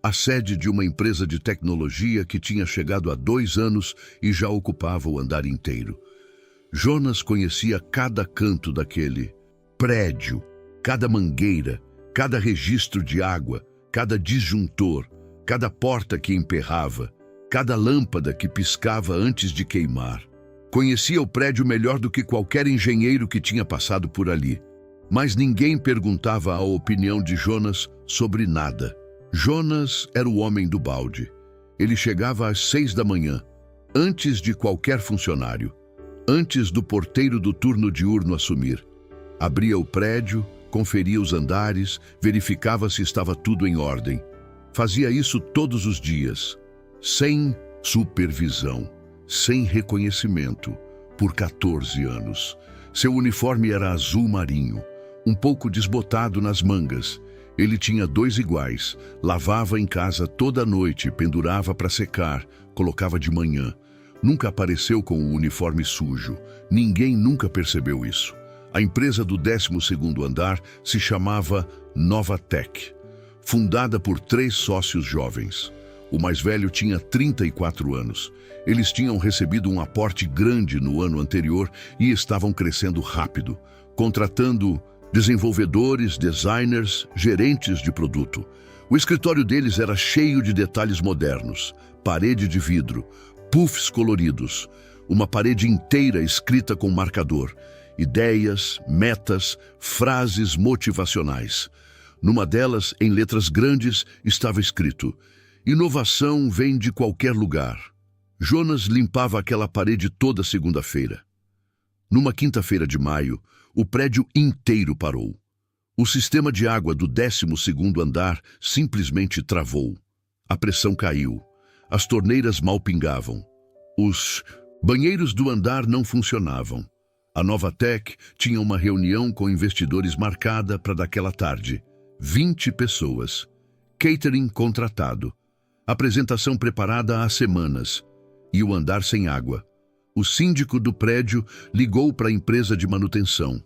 a sede de uma empresa de tecnologia que tinha chegado há 2 anos e já ocupava o andar inteiro. Jonas conhecia cada canto daquele prédio, cada mangueira, cada registro de água, cada disjuntor, cada porta que emperrava, cada lâmpada que piscava antes de queimar. Conhecia o prédio melhor do que qualquer engenheiro que tinha passado por ali. Mas ninguém perguntava a opinião de Jonas sobre nada. Jonas era o homem do balde. Ele chegava às 6 da manhã, antes de qualquer funcionário, antes do porteiro do turno diurno assumir. Abria o prédio, conferia os andares, verificava se estava tudo em ordem. Fazia isso todos os dias, sem supervisão, sem reconhecimento, por 14 anos. Seu uniforme era azul marinho, um pouco desbotado nas mangas. Ele tinha 2 iguais, lavava em casa toda noite, pendurava para secar, colocava de manhã. Nunca apareceu com o uniforme sujo. Ninguém nunca percebeu isso. A empresa do 12º andar se chamava Novatec, fundada por 3 sócios jovens. O mais velho tinha 34 anos. Eles tinham recebido um aporte grande no ano anterior e estavam crescendo rápido, contratando desenvolvedores, designers, gerentes de produto. O escritório deles era cheio de detalhes modernos, parede de vidro, puffs coloridos, uma parede inteira escrita com marcador, ideias, metas, frases motivacionais. Numa delas, em letras grandes, estava escrito: "Inovação vem de qualquer lugar." Jonas limpava aquela parede toda segunda-feira. Numa quinta-feira de maio, o prédio inteiro parou. O sistema de água do 12º andar simplesmente travou. A pressão caiu. As torneiras mal pingavam. Os banheiros do andar não funcionavam. A Novatec tinha uma reunião com investidores marcada para daquela tarde. 20 pessoas. Catering contratado. Apresentação preparada há semanas. E o andar sem água. O síndico do prédio ligou para a empresa de manutenção.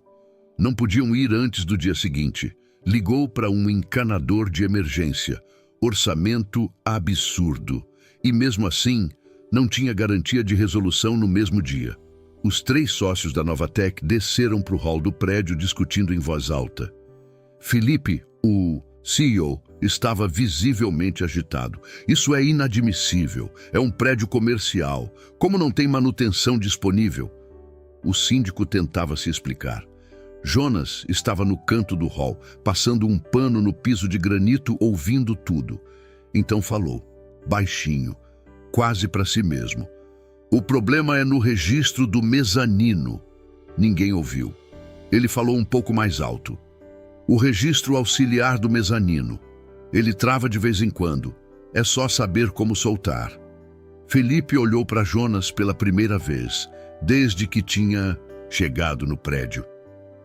Não podiam ir antes do dia seguinte. Ligou para um encanador de emergência. Orçamento absurdo. E mesmo assim, não tinha garantia de resolução no mesmo dia. Os 3 sócios da Novatec desceram para o hall do prédio discutindo em voz alta. Felipe, o CEO, estava visivelmente agitado. Isso é inadmissível. É um prédio comercial. Como não tem manutenção disponível? O síndico tentava se explicar. Jonas estava no canto do hall, passando um pano no piso de granito, ouvindo tudo. Então falou, baixinho, quase para si mesmo. "O problema é no registro do mezanino." Ninguém ouviu. Ele falou um pouco mais alto. "O registro auxiliar do mezanino. Ele trava de vez em quando. É só saber como soltar." Felipe olhou para Jonas pela primeira vez, desde que tinha chegado no prédio.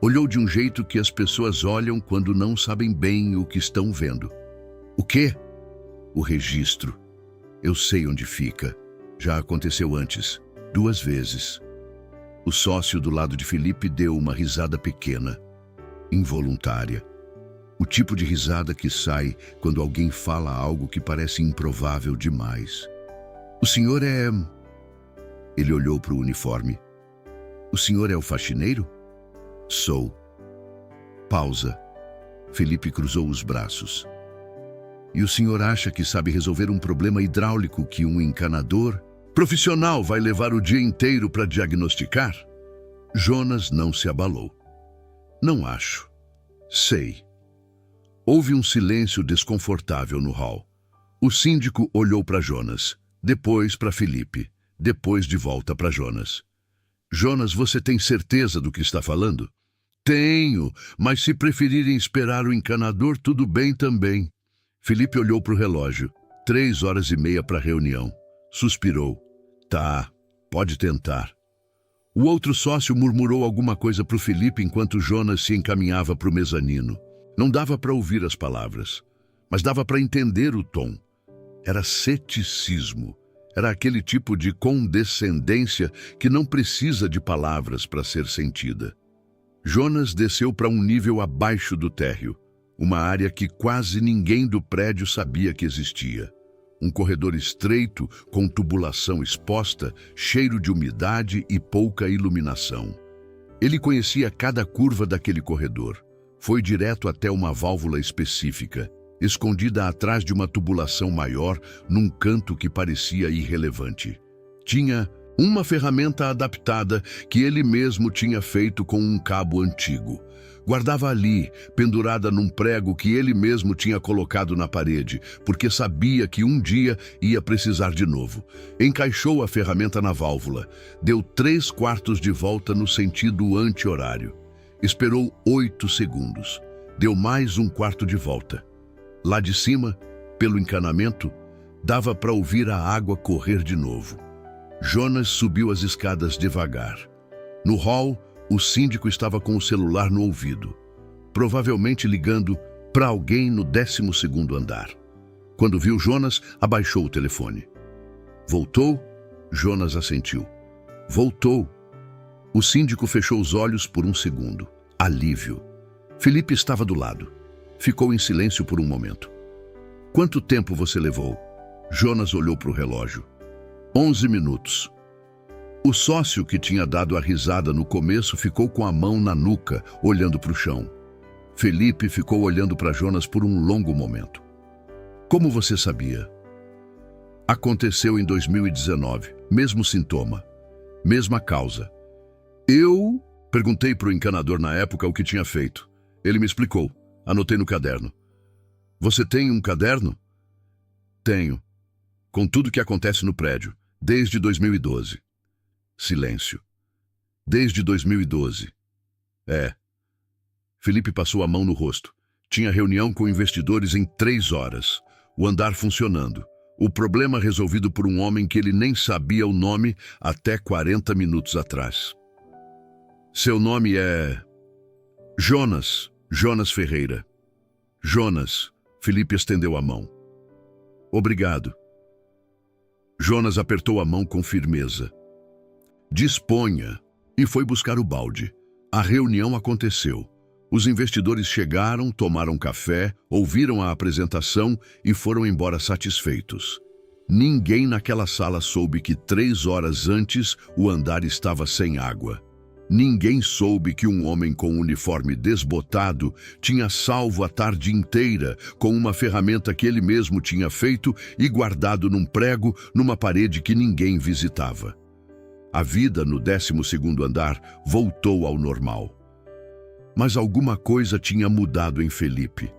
Olhou de um jeito que as pessoas olham quando não sabem bem o que estão vendo. "O quê?" "O registro. Eu sei onde fica. Já aconteceu antes, 2 vezes." O sócio do lado de Felipe deu uma risada pequena, involuntária. O tipo de risada que sai quando alguém fala algo que parece improvável demais. "O senhor é..." Ele olhou para o uniforme. "O senhor é o faxineiro?" "Sou." Pausa. Felipe cruzou os braços. "E o senhor acha que sabe resolver um problema hidráulico que um encanador profissional vai levar o dia inteiro para diagnosticar?" Jonas não se abalou. "Não acho. Sei." Houve um silêncio desconfortável no hall. O síndico olhou para Jonas, depois para Felipe, depois de volta para Jonas. "Jonas, você tem certeza do que está falando?" "Tenho, mas se preferirem esperar o encanador, tudo bem também." Felipe olhou para o relógio. 3h30 para a reunião. Suspirou. "Tá, pode tentar." O outro sócio murmurou alguma coisa para o Felipe enquanto Jonas se encaminhava para o mezanino. Não dava para ouvir as palavras, mas dava para entender o tom. Era ceticismo. Era aquele tipo de condescendência que não precisa de palavras para ser sentida. Jonas desceu para um nível abaixo do térreo. uma área que quase ninguém do prédio sabia que existia. Um corredor estreito, com tubulação exposta, cheiro de umidade e pouca iluminação. Ele conhecia cada curva daquele corredor. Foi direto até uma válvula específica, escondida atrás de uma tubulação maior, num canto que parecia irrelevante. Tinha uma ferramenta adaptada que ele mesmo tinha feito com um cabo antigo. Guardava ali, pendurada num prego que ele mesmo tinha colocado na parede, porque sabia que um dia ia precisar de novo. Encaixou a ferramenta na válvula, deu 3/4 de volta no sentido anti-horário. Esperou 8 segundos. Deu mais 1/4 de volta. Lá de cima, pelo encanamento, dava para ouvir a água correr de novo. Jonas subiu as escadas devagar. No hall, o síndico estava com o celular no ouvido, provavelmente ligando para alguém no 12º andar. Quando viu Jonas, abaixou o telefone. Voltou? Jonas assentiu. Voltou. O síndico fechou os olhos por um segundo. Alívio. Felipe estava do lado. Ficou em silêncio por um momento. Quanto tempo você levou? Jonas olhou para o relógio. 11 minutos. O sócio que tinha dado a risada no começo ficou com a mão na nuca, olhando para o chão. Felipe ficou olhando para Jonas por um longo momento. Como você sabia? Aconteceu em 2019, mesmo sintoma, mesma causa. Eu perguntei para o encanador na época o que tinha feito. Ele me explicou. Anotei no caderno. Você tem um caderno? Tenho. Com tudo que acontece no prédio, desde 2012. Silêncio. Desde 2012. É. Felipe passou a mão no rosto. Tinha reunião com investidores em 3 horas. O andar funcionando. O problema resolvido por um homem que ele nem sabia o nome até 40 minutos atrás. Seu nome é... Jonas. Jonas Ferreira. Jonas. Felipe estendeu a mão. Obrigado. Jonas apertou a mão com firmeza. Disponha, e foi buscar o balde. A reunião aconteceu. Os investidores chegaram, tomaram café, ouviram a apresentação e foram embora satisfeitos. Ninguém naquela sala soube que 3 horas antes o andar estava sem água. Ninguém soube que um homem com um uniforme desbotado tinha salvo a tarde inteira com uma ferramenta que ele mesmo tinha feito e guardado num prego numa parede que ninguém visitava. A vida no 12º andar voltou ao normal. Mas alguma coisa tinha mudado em Felipe.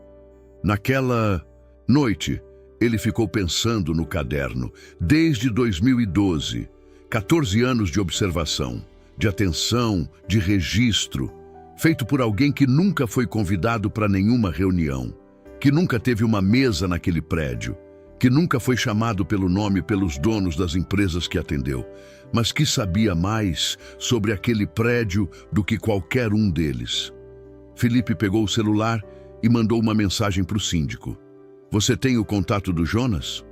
Naquela noite, ele ficou pensando no caderno, desde 2012, 14 anos de observação, de atenção, de registro, feito por alguém que nunca foi convidado para nenhuma reunião, que nunca teve uma mesa naquele prédio, que nunca foi chamado pelo nome pelos donos das empresas que atendeu, mas que sabia mais sobre aquele prédio do que qualquer um deles. Felipe pegou o celular e mandou uma mensagem para o síndico. Você tem o contato do Jonas?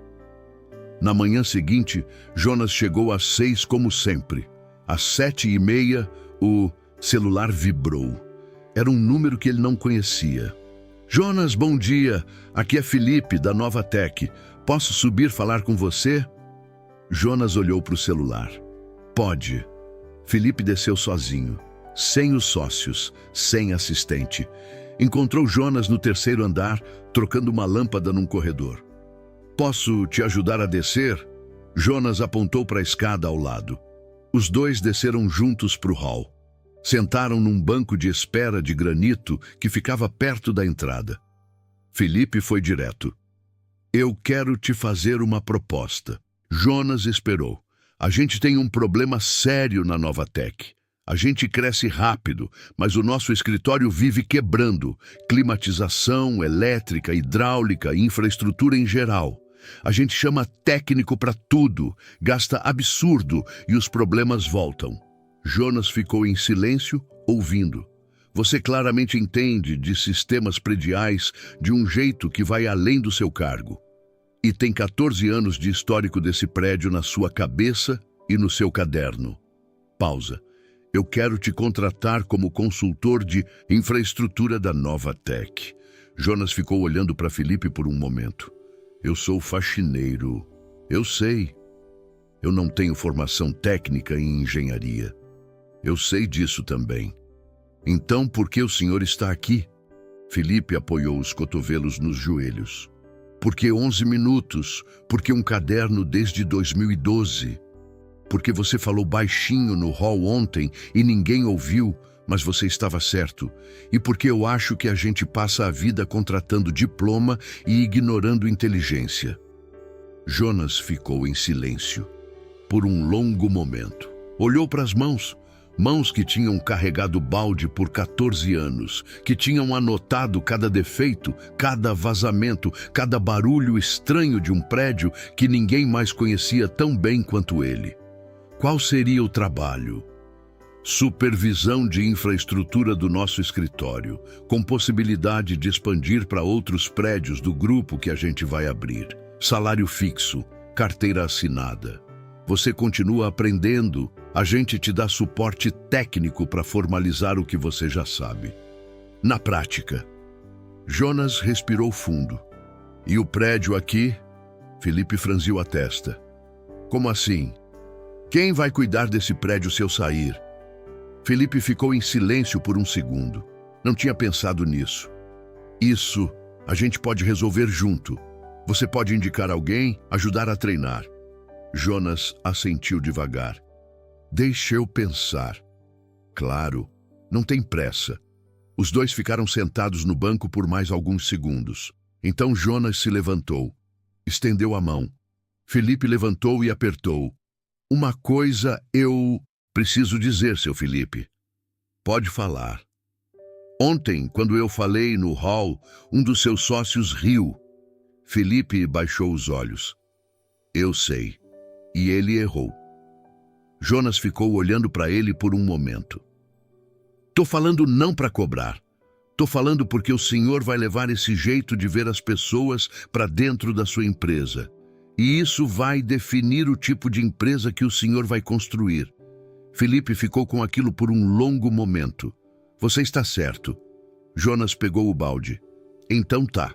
Na manhã seguinte, Jonas chegou às 6 como sempre. Às 7h30, o celular vibrou. Era um número que ele não conhecia. Jonas, bom dia. Aqui é Felipe, da Nova Tech. Posso subir falar com você? Jonas olhou para o celular. Pode. Felipe desceu sozinho, sem os sócios, sem assistente. Encontrou Jonas no 3º andar, trocando uma lâmpada num corredor. Posso te ajudar a descer? Jonas apontou para a escada ao lado. Os dois desceram juntos para o hall. Sentaram num banco de espera de granito que ficava perto da entrada. Felipe foi direto. Eu quero te fazer uma proposta. Jonas esperou. A gente tem um problema sério na Nova Tech. A gente cresce rápido, mas o nosso escritório vive quebrando. Climatização, elétrica, hidráulica, infraestrutura em geral. A gente chama técnico para tudo, gasta absurdo e os problemas voltam. Jonas ficou em silêncio, ouvindo. Você claramente entende de sistemas prediais de um jeito que vai além do seu cargo. E tem 14 anos de histórico desse prédio na sua cabeça e no seu caderno. Pausa. Eu quero te contratar como consultor de infraestrutura da Nova Tech. Jonas ficou olhando para Felipe por um momento. Eu sou faxineiro. Eu sei. Eu não tenho formação técnica em engenharia. Eu sei disso também. Então, por que o senhor está aqui? Felipe apoiou os cotovelos nos joelhos. Porque 11 minutos? Porque um caderno desde 2012? Porque você falou baixinho no hall ontem e ninguém ouviu, mas você estava certo. E porque eu acho que a gente passa a vida contratando diploma e ignorando inteligência. Jonas ficou em silêncio por um longo momento. Olhou para as mãos. Mãos que tinham carregado balde por 14 anos, que tinham anotado cada defeito, cada vazamento, cada barulho estranho de um prédio que ninguém mais conhecia tão bem quanto ele. Qual seria o trabalho? Supervisão de infraestrutura do nosso escritório, com possibilidade de expandir para outros prédios do grupo que a gente vai abrir. Salário fixo, carteira assinada. Você continua aprendendo, a gente te dá suporte técnico para formalizar o que você já sabe. Na prática, Jonas respirou fundo. E o prédio aqui? Felipe franziu a testa. Como assim? Quem vai cuidar desse prédio se eu sair? Felipe ficou em silêncio por um segundo. Não tinha pensado nisso. Isso a gente pode resolver junto. Você pode indicar alguém, ajudar a treinar. Jonas assentiu devagar. Deixa eu pensar. Claro, não tem pressa. Os dois ficaram sentados no banco por mais alguns segundos. Então Jonas se levantou. Estendeu a mão. Felipe levantou e apertou. Uma coisa eu preciso dizer, seu Felipe. Pode falar. Ontem, quando eu falei no hall, um dos seus sócios riu. Felipe baixou os olhos. Eu sei. E ele errou. Jonas ficou olhando para ele por um momento. Tô falando não para cobrar. Tô falando porque o senhor vai levar esse jeito de ver as pessoas para dentro da sua empresa. E isso vai definir o tipo de empresa que o senhor vai construir. Felipe ficou com aquilo por um longo momento. Você está certo. Jonas pegou o balde. Então tá.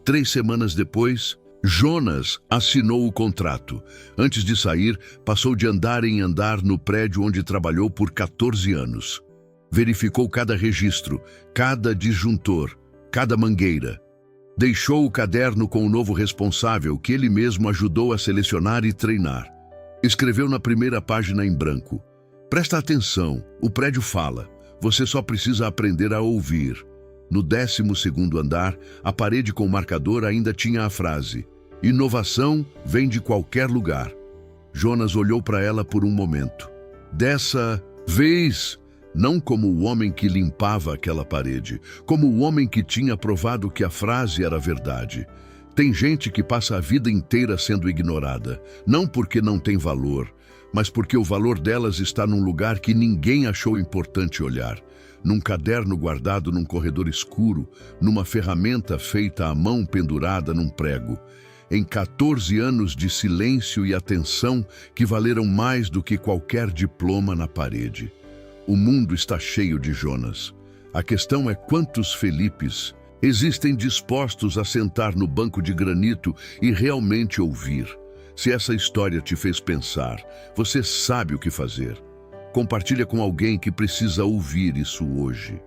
3 semanas depois, Jonas assinou o contrato. Antes de sair, passou de andar em andar no prédio onde trabalhou por 14 anos. Verificou cada registro, cada disjuntor, cada mangueira. Deixou o caderno com o novo responsável, que ele mesmo ajudou a selecionar e treinar. Escreveu na primeira página em branco. Presta atenção, o prédio fala. Você só precisa aprender a ouvir. No 12º andar, a parede com marcador ainda tinha a frase: inovação vem de qualquer lugar. Jonas olhou para ela por um momento. Dessa vez, não como o homem que limpava aquela parede, como o homem que tinha provado que a frase era verdade. Tem gente que passa a vida inteira sendo ignorada, não porque não tem valor, mas porque o valor delas está num lugar que ninguém achou importante olhar. Num caderno guardado num corredor escuro, numa ferramenta feita à mão pendurada num prego. Em 14 anos de silêncio e atenção que valeram mais do que qualquer diploma na parede. O mundo está cheio de Jonas. A questão é quantos Felipes existem dispostos a sentar no banco de granito e realmente ouvir. Se essa história te fez pensar, você sabe o que fazer. Compartilha com alguém que precisa ouvir isso hoje.